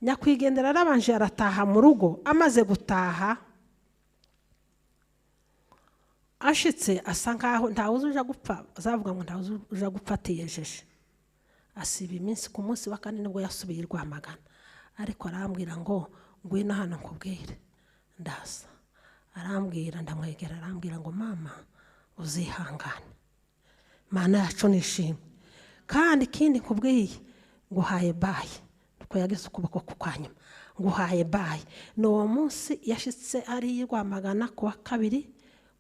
nyakwigendera arabanje arataha mu rugo. Amaze gutaha ashitse asa nkaho ntawe uja gupfa, azavuga ngo ntawe uja gupfa atiyejeje. Asiba iminsi, ku munsi wa kane nibwo yasubiye Rwamagana. Ariko arambwira ngo ngwino hano nkubwire. Ndaza arambwira, ndamwegera arambwira ngo mama uzihangane, Mana yacu nishimye, kandi ikindi nkubwiye nguhaye bayi. Uko yageze ukuboko kwanyuma nguhaye bayi. N'uwo munsi yashitse ari Rwamagana ku wa kabiri,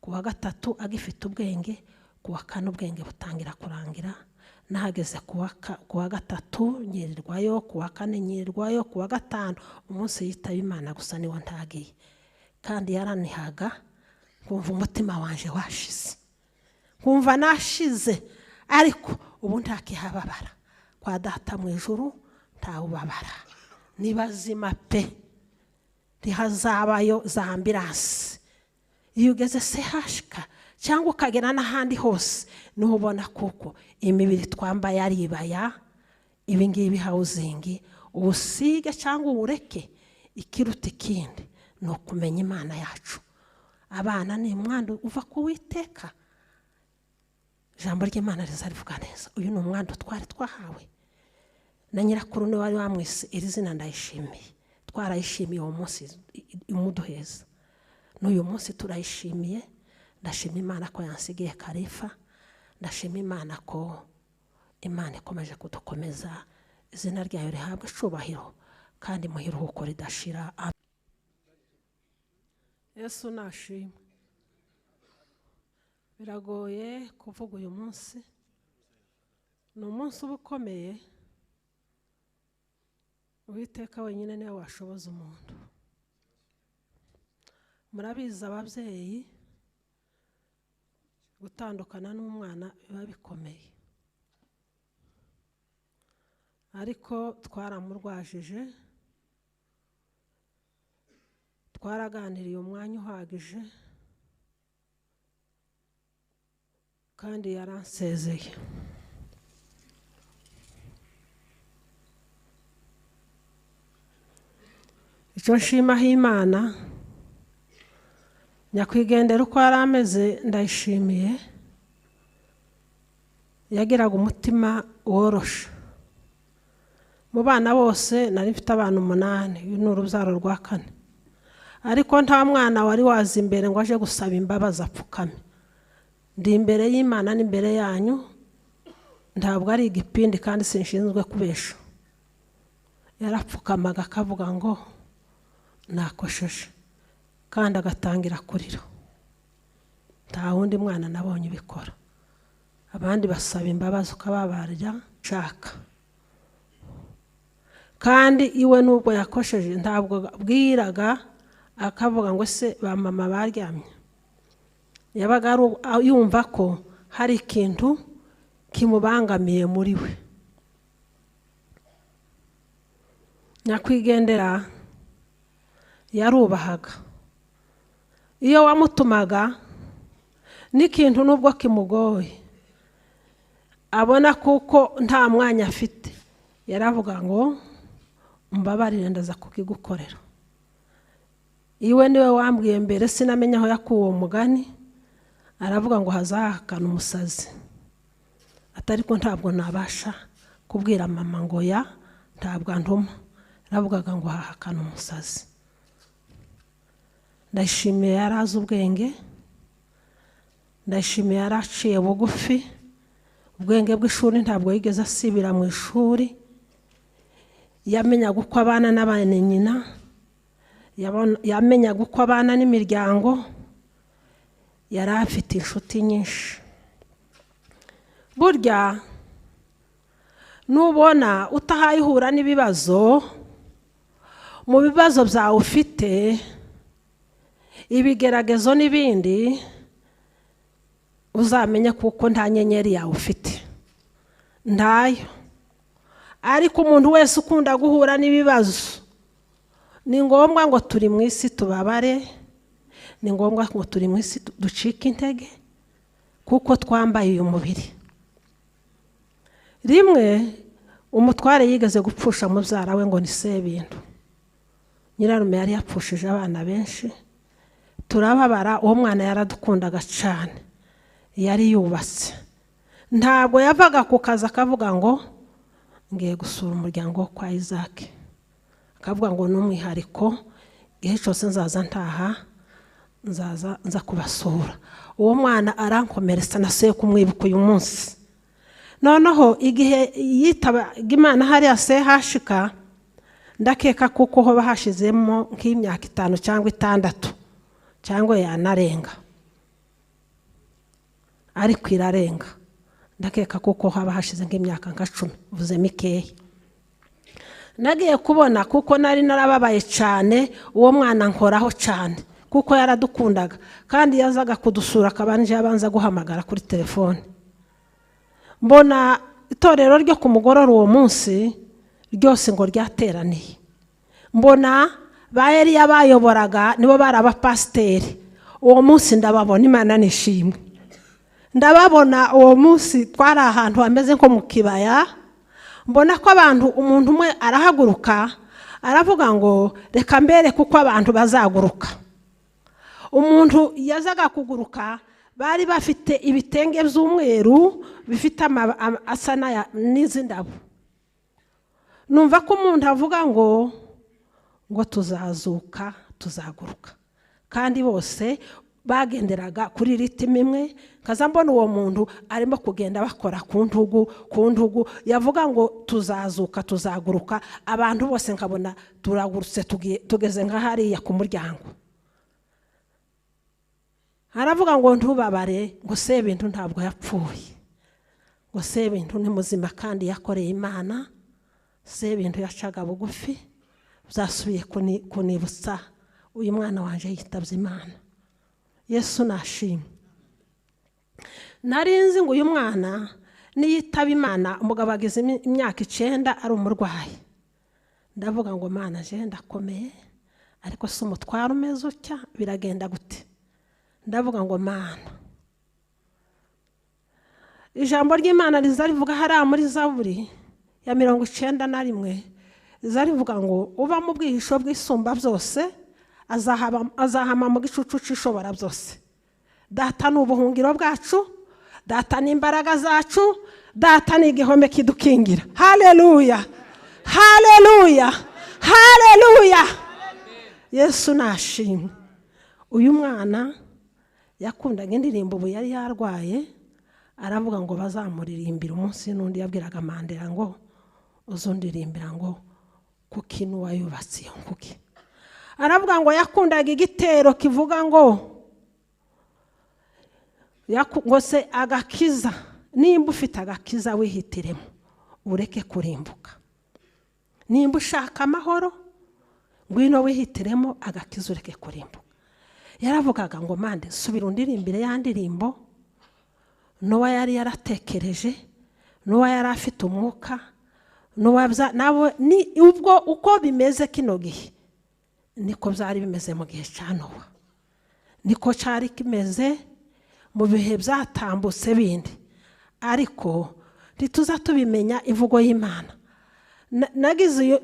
ku wa gatatu agifite ubwenge, ku wa kane ubwenge butangira kurangira. Nahageze ku wa gatatu nyirirwayo, ku wa kane nyirirwayo, ku wa gatanu umunsi yitaba Imana gusa niwo ntagiye. Kandi yaranihaga, nkumva umutima wanje washize, nkumva nashize, ariko ubu ntakihababara. Kwa Data mu ijuru ntawubabara, ni bazima pe, ntihazabayo za ambulance. Iyo ugeze CHK cyangwa ukagera n'ahandi hose nubona kuko imibiri twambaye ari ibaya. Ibi ngibi housing ubusige cyangwa ubureke, ikiruta ikindi no kumenya Imana yacu. Abana ni umwandu uva ku Uwiteka. Ijambo ry'Imana rizarivuga neza. Uyu ni umwandu twari twahawe na nyirakuru, ni wari wamwise iri zina. Ndayishimiye, twarayishimiye uwo munsi umuduheza. N'uyu munsi turayishimiye. Ndashima Imana ko yansigiye Karifa. Ndashima Imana ko Imana ikomeje kudukomeza. Izina ryayo rihabwe icubahiro kandi muhiruhuko ridashira. Yesu nashimwe. Biragoye kuvuga uyu munsi, ni umunsi ubukomeye. Uwiteka wenyine niwe washoboza umuntu. Murabizi ababyeyi gutandukana n'umwana biba bikomeye, ariko twaramurwajije, twaraganiriye umwanya uhagije, kandi yaransezeye. Icyo nshimaho Imana, nyakwigendera uko yari ameze ndayishimiye. Yagiraga umutima woroshe. Mu bana bose nari mfite abana 8, uyu ni urubyaro rwa 4, ariko nta mwana wari waza imbere ngo aje gusaba imbabazi apfukame. Ndi imbere y'Imana n'imbere yanyu, ntabwo ari igipindi kandi sinshinzwe kubesha. Yarapfukamaga akavuga ngo nakosheje, kandi agatangira kurira. Nta wundi mwana nabonye ubikora. Abandi basaba imbabazi ukababarya shaka, kandi iwe nubwo yakosheje ntabwo bwiraga akavuga ngo se ba mama baryamye. Yabaga yumva ko hari ikintu kimubangamiye muri we. Nyakwigendera yarubahaga. Iyo wamutumaga n'ikintu nubwo kimugoye, abona kuko nta mwanya afite, yaravuga ngo mbabarire ndaza kukigukorera. Iwe niwe wambwiye mbere, sinamenya aho yakuwe uwo mugani. Aravuga ngo hazahakana umusazi. Atariko ntabwo nabasha kubwira mama ngo ya ntabwo antuma. Aravugaga ngo hahakana umusazi. Ndashimiye yarazi ubwenge, ndashimiye yaraciye bugufi. Ubwenge bw'ishuri ntabwo yigeze asibira mu ishuri. Yamenyaga uko abana n'abana nyina, yamenyaga uko abana n'imiryango. Yari afite inshuti nyinshi. Burya nubona utahayihura n'ibibazo, mu bibazo byawe ufite ibigeragezo n'ibindi, uzamenye kuko nta nyenyeri yawe ufite, ndayo. Ariko umuntu wese ukunda guhura n'ibibazo, ni ngombwa ngo turi mu isi tubabare, ni ngombwa ngo turi mu isi ducike intege, kuko twambaye uyu mubiri. Rimwe umutware yigeze gupfusha mubyara we ngo ni Sebintu. nyirarume yari yapfushije abana benshi, turababara. Uwo mwana yaradukundaga cyane, yari yubatse, ntabwo yavaga ku kazi akavuga ngo ngiye gusura umuryango wo kwa Isaac, akavuga ngo n'umwihariko igihe cyose nzaza ntaha nza kubasura. Uwo mwana arankomeretsa, nasuye kumwibuka uyu munsi. Noneho igihe yitaba Imana hariya hashika, ndakeka kuko ho bahashizemo nk'imyaka 5 cyangwa 6 cyangwa yanarenga, ariko irarenga. Ndakeka kuko haba hashize nk'imyaka nka 10, vuze mikeya. Nagiye kubona kuko nari narababaye cyane, uwo mwana nkoraho cyane kuko yaradukundaga, kandi yazaga kudusura akabanje abanza guhamagara kuri telefone. Mbona itorero ryo ku mugorora uwo munsi ryose ngo ryateraniye. Mbona ba Eliya bayoboraga nibo bari abapasiteri. Uwo munsi ndababona, Imana nishimwe. Ndababona uwo munsi twari ahantu hameze nko mu kibaya. Mbona ko abantu, umuntu umwe arahaguruka aravuga ngo reka mbere kuko abantu bazaguruka. Umuntu yazaga kuguruka, bari bafite ibitenge by'umweru bifite asa n'izindabo. Numva ko umuntu avuga ngo tuzazuka, tuzaguruka, kandi bose bagenderaga kuri ritime imwe. Kaza mbona uwo muntu arimo kugenda bakora ku ntugu yavuga ngo tuzazuka, tuzaguruka. Abantu bose nkabona turagurutse, tugeze nka hariya ku muryango. Aravuga ngo ntubabare, ngo se bintu ntabwo yapfuye, ngo se bintu ni muzima kandi yakoreye Imana, se bintu yacaga bugufi. Byasubiye kunibutsa uyu mwana wanje yitabye Imana. Yesu nashimwe. Narinzi ngo uyu mwana niyitaba Imana, umugabo agize imyaka 9 ari umurwayi. Ndavuga ngo Mana je ndakomeye, ariko se umutwaro umeze utya biragenda gute? Ndavuga ngo Mana, ijambo ry'Imana rizarivuga hariya muri Zaburi ya 91, rizarivuga ngo uba mu bwihisho bw'isumba byose azahama mu gicucu cy'ishobora byose. Data ni ubuhungiro bwacu, data ni imbaraga zacu, data ni igihome kidukingira. Haleluya, haleluya, haleluya. Yesu nashimwe. Uyu mwana yakundaga indirimbo, ubu yari yarwaye. Aravuga ngo bazamuririmbira umunsi n'undi. Yabwiraga Mandela ngo uzundirimbira ngo kuki n'uwayubatse iyo nguki. Aravuga ngo yakundaga igitero kivuga ngo se agakiza, nimba ufite agakiza wihitiremo, ureke kurimbuka. Nimba ushaka amahoro, ngwino wihitiremo agakiza, ureke kurimbuka. Yaravugaga ngo Mande subira undirimbire ya ndirimbo Nowa yari yaratekereje, Nowa yari afite umwuka, Nowa nabo ni ubwo uko bimeze kino gihe niko byari bimeze mu gihe cya Nowa, niko cyari kimeze mu bihe byatambutse bindi. Ariko ntituza tubimenya imvugo y'Imana.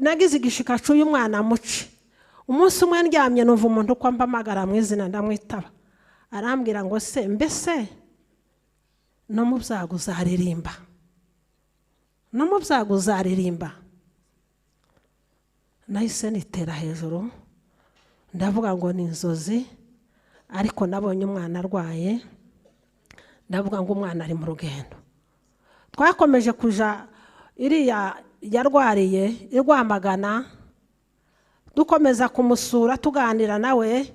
Nagize igishika cy'uyu mwana muci. Umunsi umwe ndyamye numva umuntu ko mpamagara mu izina, ndamwitaba. Arambwira ngo se mbese no mu byago uzaririmba, no mu byago uzaririmba. Nahise nitera hejuru, ndavuga ngo ni inzozi, ariko nabonye umwana arwaye. Ndavuga ngo umwana ari mu rugendo. Twakomeje kuja iriya yarwariye irwamagana, dukomeza kumusura tuganira nawe.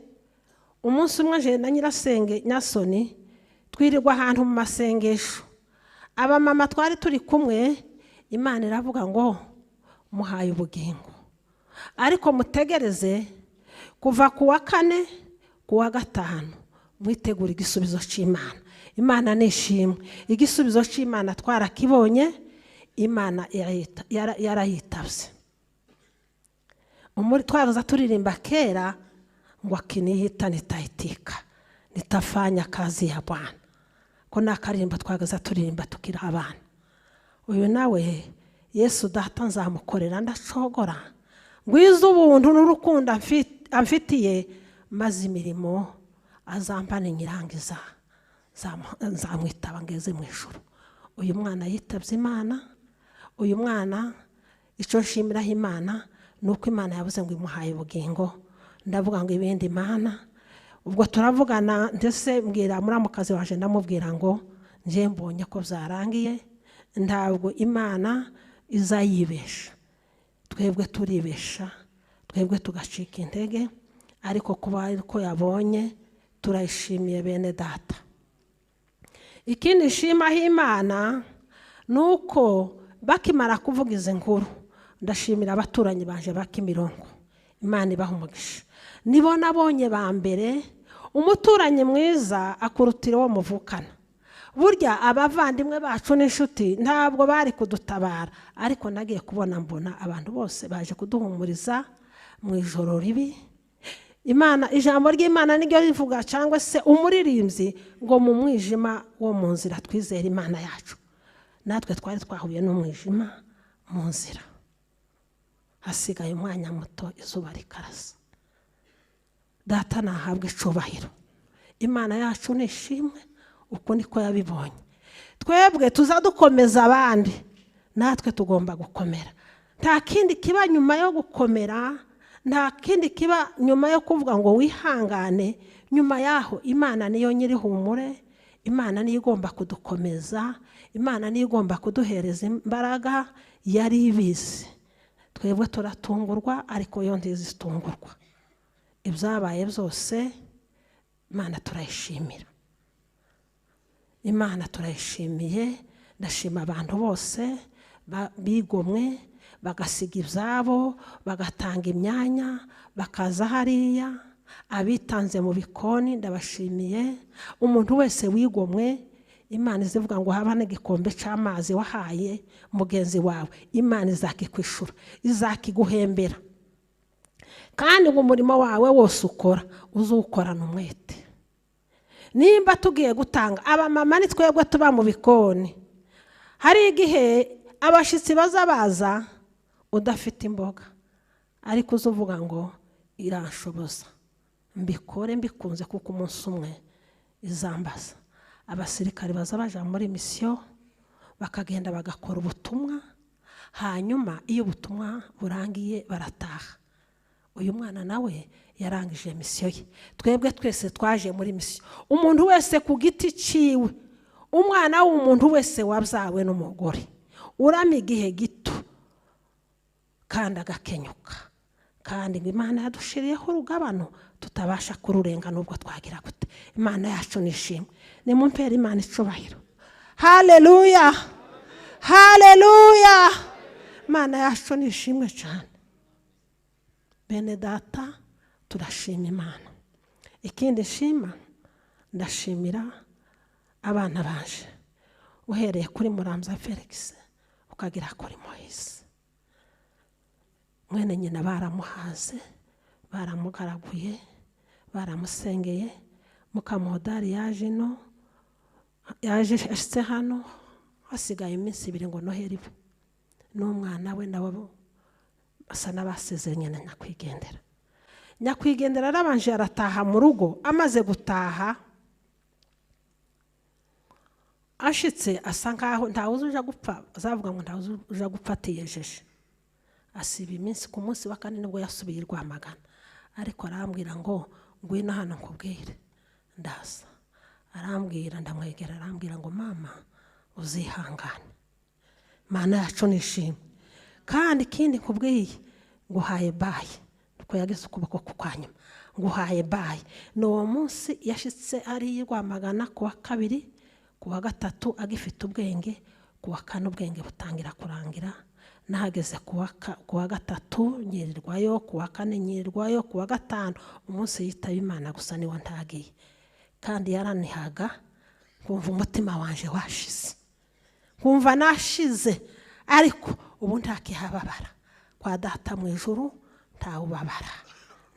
Umunsi umwe je na nyirasenge Nyasoni twirirwa ahantu mu masengesho. Aba mama twari turi kumwe, Imana iravuga ngo muhaye ubugingo, ariko mutegereze kuva ku wa 4 ku wa 5 mwitegura igisubizo cy'Imana. Imana nishimwe. Igisubizo cy'Imana twarakibonye, Imana yarayitabye. Umuri twaruza turirimba kera ngo akinihita nitaitika, nitafanya kazi ya Bwana. Ko nakarimba twagaza turirimba tukira abana. Uyu nawe Yesu data nzamukorera ndacogora ngwiza ubuntu n'urukundo amfitiye, maze imirimo azampana nyirangiza nzamwitaba ngeze mu ijuru. Uyu mwana yitabye Imana. Uyu mwana icyo nshimiraho Imana nuko Imana yavuze ngo imuhaye ubugingo. Ndavuga ngo ibindi Imana, ubwo turavugana ndetse mbwira muramukazi waje ndamubwira ngo nje mbonye ko byarangiye, ntabwo Imana izayibesha. Twebwe turibesha, twebwe tugacika intege, ariko kuba ariko yabonye turayishimiye bene data. Ikindi nshima Imana nuko bakimara kuvuga izi nkuru, ndashimira abaturanyi banje bakimirongo. Imana ibaha umugisha. Nibo nabonye ba mbere umuturanyi mwiza akurutira uwo muvukana. Burya abavandimwe bacu n'inshuti ntabwo bari kudutabara, ariko nagiye kubona mbona abantu bose baje kuduhumuriza mu ijoro ribi. Imana, ijambo ry'Imana niryo rivuga, cyangwa se umuririmbyi ngo mu mwijima wo mu nzira twizera Imana yacu. Natwe twari twahuye n'umwijima mu nzira, hasigaye umwanya muto izuba rikarasa. Data nahabwe icubahiro. Imana yacu nishimwe, uko niko yabibonye. Twebwe tuzadukomeza abandi, natwe tugomba gukomera. Nta kindi kiba nyuma yo gukomera, nta kindi kiba nyuma yo kuvuga ngo wihangane. Nyuma yaho Imana niyo nyiri humure, Imana niyo igomba kudukomeza, Imana niyo igomba kuduhereza imbaraga. Yari ibizi. Twebwe turatungurwa, ariko yo ntizitungurwa. Ibyabaye byose Imana turayishimira. Imana turayishimiye. Ndashima abantu bose bigomwe bagasiga ibyabo, bagatanga imyanya, bakaza hariya. Abitanze mu bikoni ndabashimiye. Umuntu wese wigomwe, Imana izivuga ngo haba n'igikombe cy'amazi wahaye mugenzi wawe, Imana izakikwishura, izakiguhembera. Kandi ngo umurimo wawe wose ukora uzukorana umwete. Nimba tugiye gutanga, abamama ni twebwe tuba mu bikoni. Hari igihe abashitsi baza udafite imboga, ariko uzuvuga ngo iranshoboza, mbikore mbikunze, kuko umunsi umwe izambaza. Abasirikare baza baja muri misiyo, bakagenda bagakora ubutumwa, hanyuma iyo ubutumwa burangiye barataha. Uyu mwana nawe yarangije misiyo ye. Twebwe twese twaje muri misiyo, umuntu wese ku giti ciwe. Umwana w'umuntu wese wabyawe n'umugore urama igihe gito kandi agakenyuka. Kandi ngo Imana yadushiriyeho urugabano tutabasha kururenga nubwo twagira gute. Imana yacu nishimwe. Nimumpere Imana icubahiro. Haleluya, haleluya. Imana yacu nishimwe cyane. Bene data, turashima Imana. Ikindi nshima, ndashimira abana banje, uhereye kuri Muramza Felix ukagira kuri Moise. Mwene nyina baramuhaze, baramugaraguye, baramusengeye. Mukamodari yaje ashitse hano, hasigaye iminsi 2 ngo Noheri ibe. N'umwana we nabo asa n'abasezeranye na nyakwigendera. Nyakwigendera arabanje arataha mu rugo. Amaze gutaha, ashitse asa nkaho ntawe uzuja gupfa, azavuga ngo ntawe uzuja gupfa atiyejeje. Asiba iminsi, ku munsi wa 4 nibwo yasubiye Rwamagana. Ariko arambwira ngo ngwino hano nkubwire. Ndaza. Arambwira, ndamwegera, arambwira ngo mama uzihangane. Mana yacu nishimwe. Kandi ikindi nkubwiye, nguhaye bayi. Uko yageze ukuboko kukwanyuma, nguhaye bayi. N'uwo munsi yashitse ari Rwamagana kuwa 2, kuwa 3 agifite ubwenge, kuwa 4 ubwenge butangira kurangira. Nahageze kuwa 3 nyirirwayo, kuwa 4 nyirirwayo, kuwa 5 umunsi yitaba Imana gusa niwo ntagiye. Kandi yaranihaga, kumva umutima wanje washize, kumva nashize, ariko ubu ntakihababara. Kwa Data mu ijuru ntawubabara,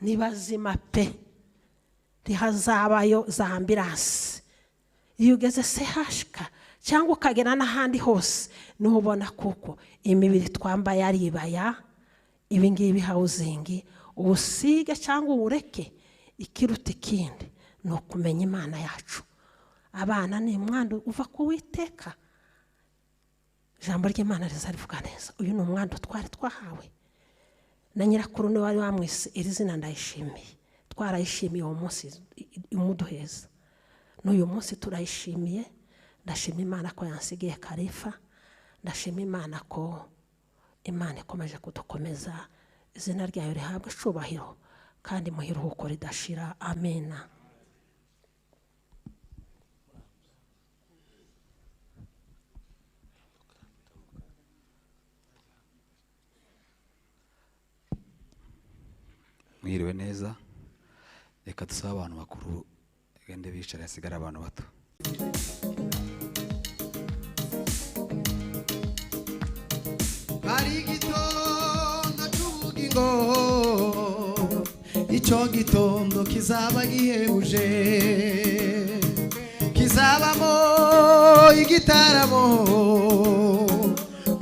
ni bazima pe. Rihazabayo za ambulance. Iyo ugeze sehashika cyangwa ukagera n'ahandi hose, nuhubona kuko imibiri twambaye ari ibaya, ibi ngibi housing ubusige cyangwa ubureke, ikiruta ikindi ni ukumenya Imana yacu. Abana ni umwanda uva ku Uwiteka. Ijambo ry'Imana rizarivuga neza. Uyu ni umwanda twari twahawe na nyirakuru, ni wari wamwise iri zina ndayishimiye. Twarayishimiye uwo munsi umuduheza, n'uyu munsi turayishimiye. Ndashima Imana ko yansigiye Karifa, ndashima Imana ko Imana ikomeje kudukomeza. Izina ryayo rihabwe icubahiro kandi muhiruhuko ridashira. Amena. Mwiriwe neza. Reka dusabe abantu bakuru gende bicara, hasigara abantu bato. Hari igitondo cy'ubugingo, icyo gitondo kizaba gihebuje, kizabamo igitaramo,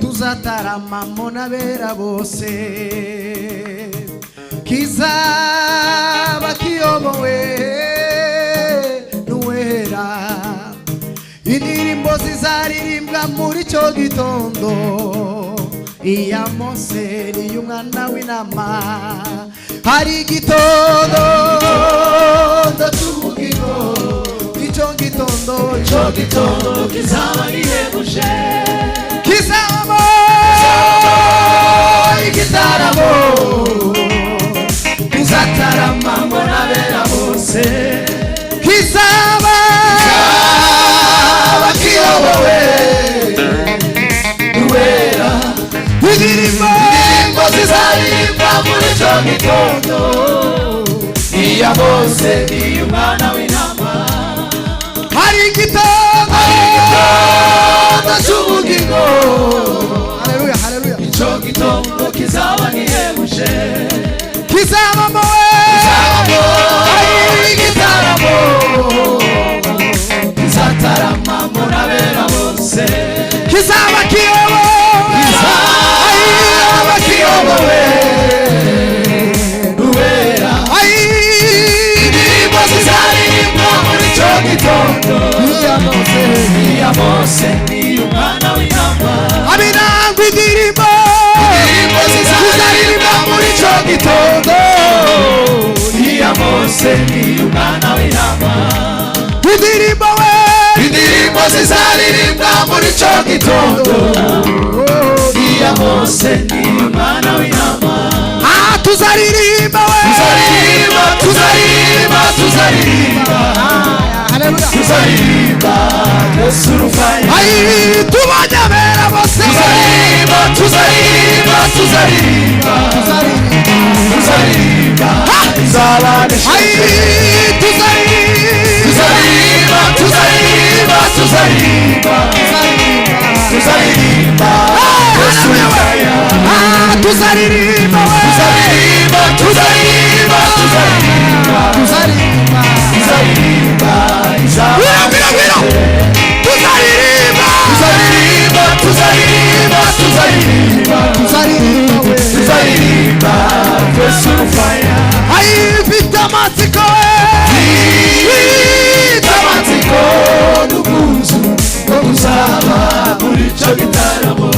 tuzataramamo n'abera bose, kizaba kiyobowe n'uwera, indirimbo zizaririmbwa muri icyo gitondo, iya Mose n'iy'umwana w'intama. Hari igitondo cy'ubugingo, icyo gitondo kizaba gihebuje, kizabamo igitaramo, tuzataramamo n'abera bose, kizaba kiyobowe n'uwera, indirimbo zizaririmba muri icyo gitondo, iya Mose n'iy'umwana w'intama. Hari igitondo cy'ubugingo, haleluya haleluya, icyo gitondo kizaba gihebuje, kizabamo igitaramo, kizataramamo n'abera bose, kizaba kiyobowe n'uwera, indirimbo zizaririmba muri icyo gitondo, iya Mose n'iy'umwana w'intama. Abirangwa indirimbo zizaririmba muri icyo gitondo, iya Mose n'iy'umwana w'intama. Indirimbo zizaririmba muri icyo gitondo, iya Mose n'iy'umwana w'intama. Tuzaririmba Yesu urufaya, tubonye abera bose, tuzaririmba izabanesha, tuzaririmba Yesu urufaya, tuzaririmba Yesu urufaya. Mfite amatsiko n'ubwuzu bwo kuzaba muri icyo gitaramo,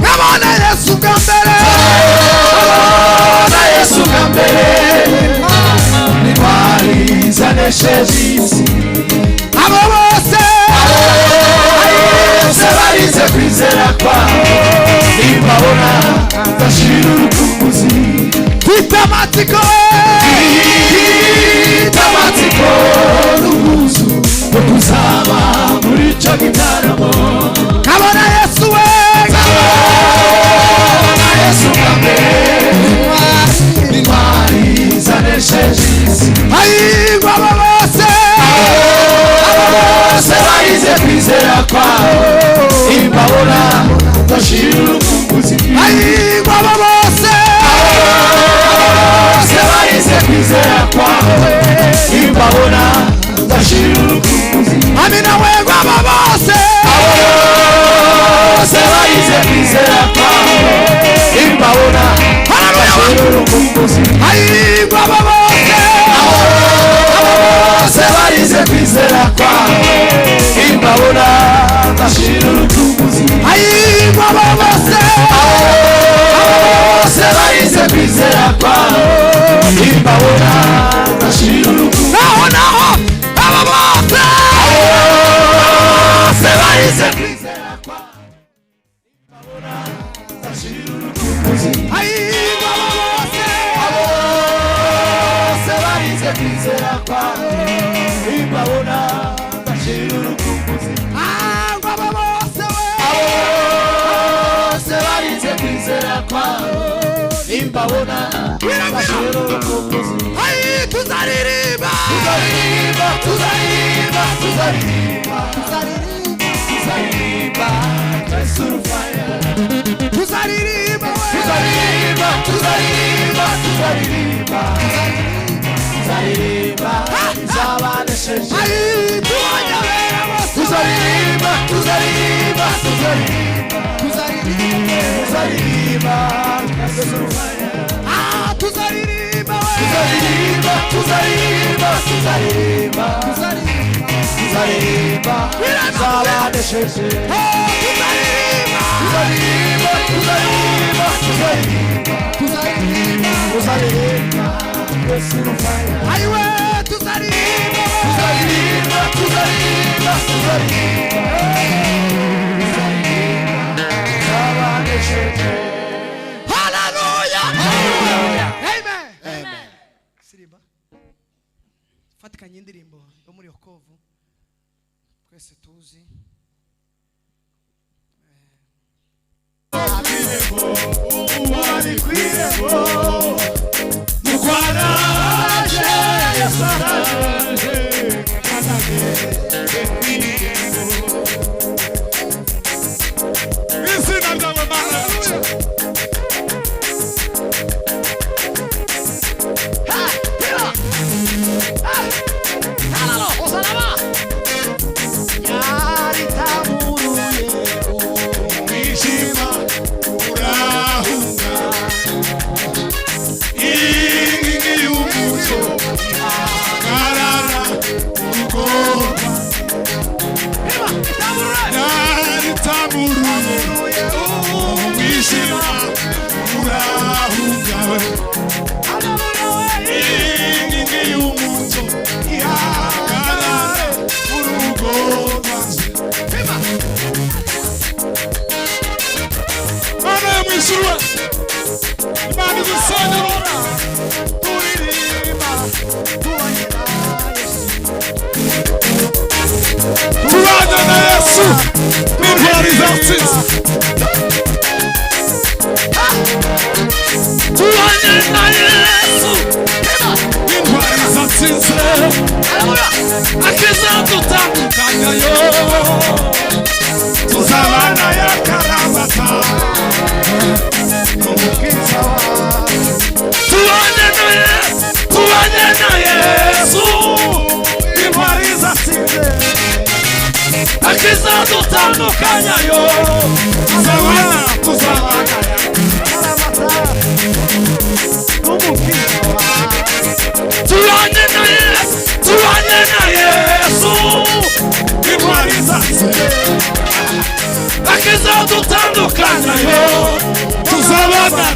nkabona Yesu bwa mbere, intwari zanesheje isi, abo bose barize kwizera kwabo, nimbabona bashira urukumbuzi. Mfite amatsiko n'ubwuzu bwo kuzaba muri icyo gitaramo, nkabona Yesu bwa mbere, intwari zanesheje isi, abo bose barize kwizera kwabo, nimbabona bashira urukumbuzi. Abo bose barize kwizera kwabo, nimbabona bashira urukumbuzi. Amina wego abo bose ayigwa babose barize kwizera kwawe imbabura ndashira urukumbuzi ayigwa babose barize kwizera kwawe imbabura ndashira urukumbuzi naho aba bose barize kwizera kwawe imbabura ndashira urukumbuzi ayigwa babose barize kwizera kwawe imbabura ndashira urukumbuzi agwa babose barize kwizera kwawe imbabura ndashira urukumbuzi ayi tuzaririmba Surfire tuzaririmba zabanesheje tuzaririmba fatikanye indirimbo yo muri Yokovu twese tuzi uwari kwirebo mukwaraje yasaraje kanage izina ryawe mana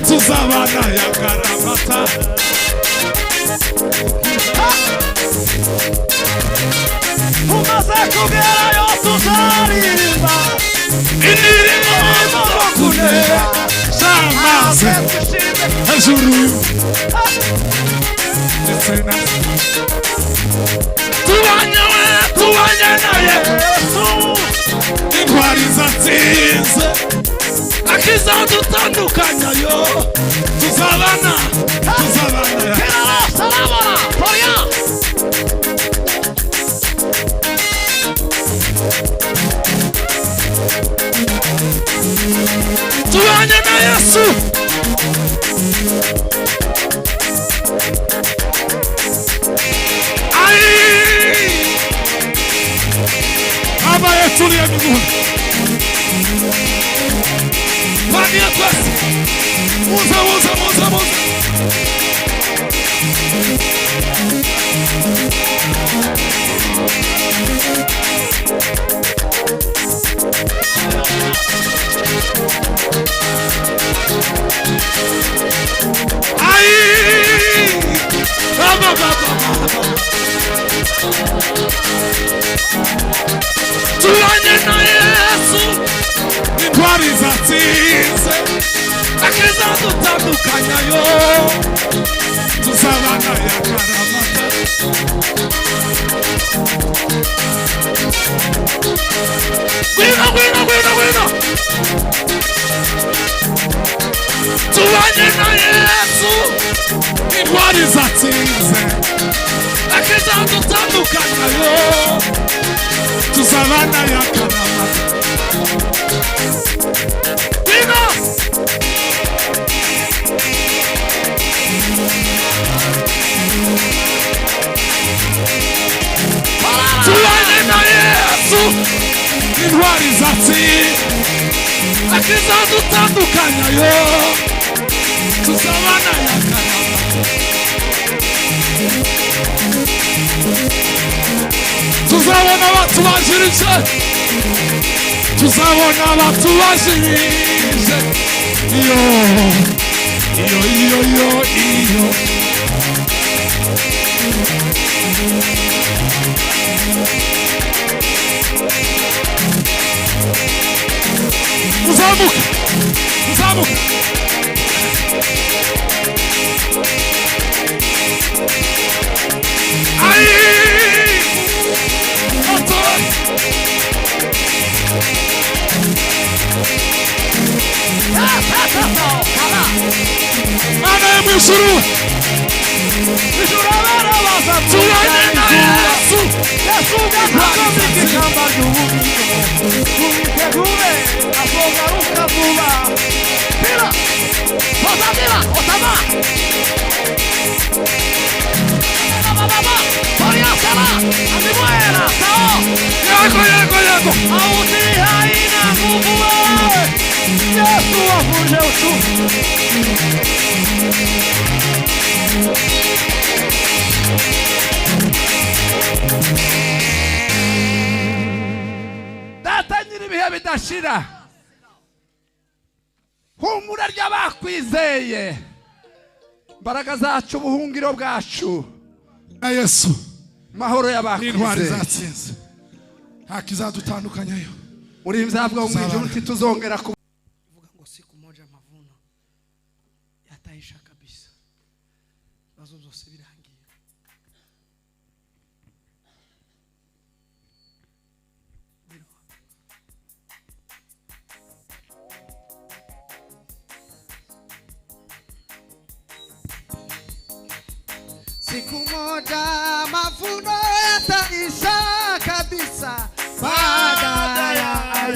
tuzabana ya karamata umaze kugerayo tuzaririmba indirimbo kunera zamaze hejuru tubanye na Yesu intwari zatsinze akizadutandukanya yo tuzabana salabana poya tubanye na Yesu Baba yetu ya mbinguni Fanya kwasi Muza Tubanye na Yesu intwari zatsinze akiza dutandukanya yo tuzabana yakaramata gwina tubanye na Yesu intwari zatsinze akiza dutandukanya yo tuzabana yakaramata gwina tubanye na Yesu intwari zatsinze akiza dutandukanya yo tuzabana yakaramata tuzabona abantu bajirije tuzabona abantu bajirije iyo uzamuka Mana mwisuru abarabaza tubanye na Yesu gakomike kamba kumitegume azogaruka vuba pira otama baba pariasala amimuera sao yako auti haina nguvu Yesu afuje uchu data nyiri bihe bidashira humura ry'abakwizeye mbaraga zacu ubuhungiro bwacu na Yesu mahoro y'abakwizeye zatsinze hakizadutandukanya yo muri mzabwa mu ijuru tituzongera kuvuga ngo siku moja mavuno yataisha kabisa bazo zose birangiye siku moja mavuno yataisha kabisa baada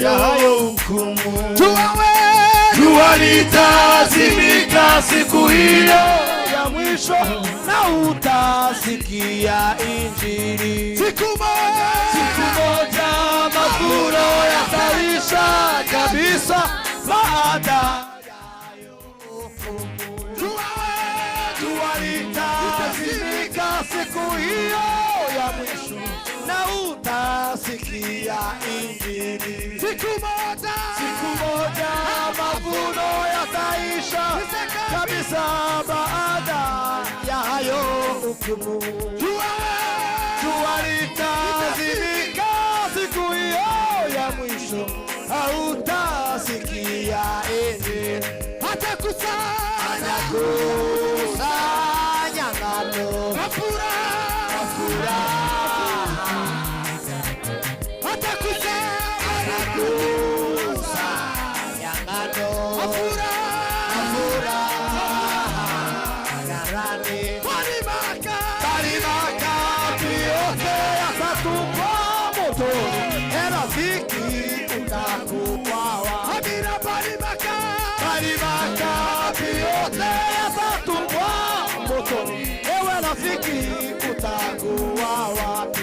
ya hukumu jua litazimika siku hiyo ya mwisho na utasikia injili siku moja mavuno yataisha kabisa baada ya hukumu jua litazimika siku hiyo ya mwisho na utasikia injili siku moja mavuno yataisha kabisa baada ya hayo hukumu jua litazimika siku hiyo ya mwisho hautasikia injili hatakusanya ngano mafura Ewe rafiki utakuwa wapi?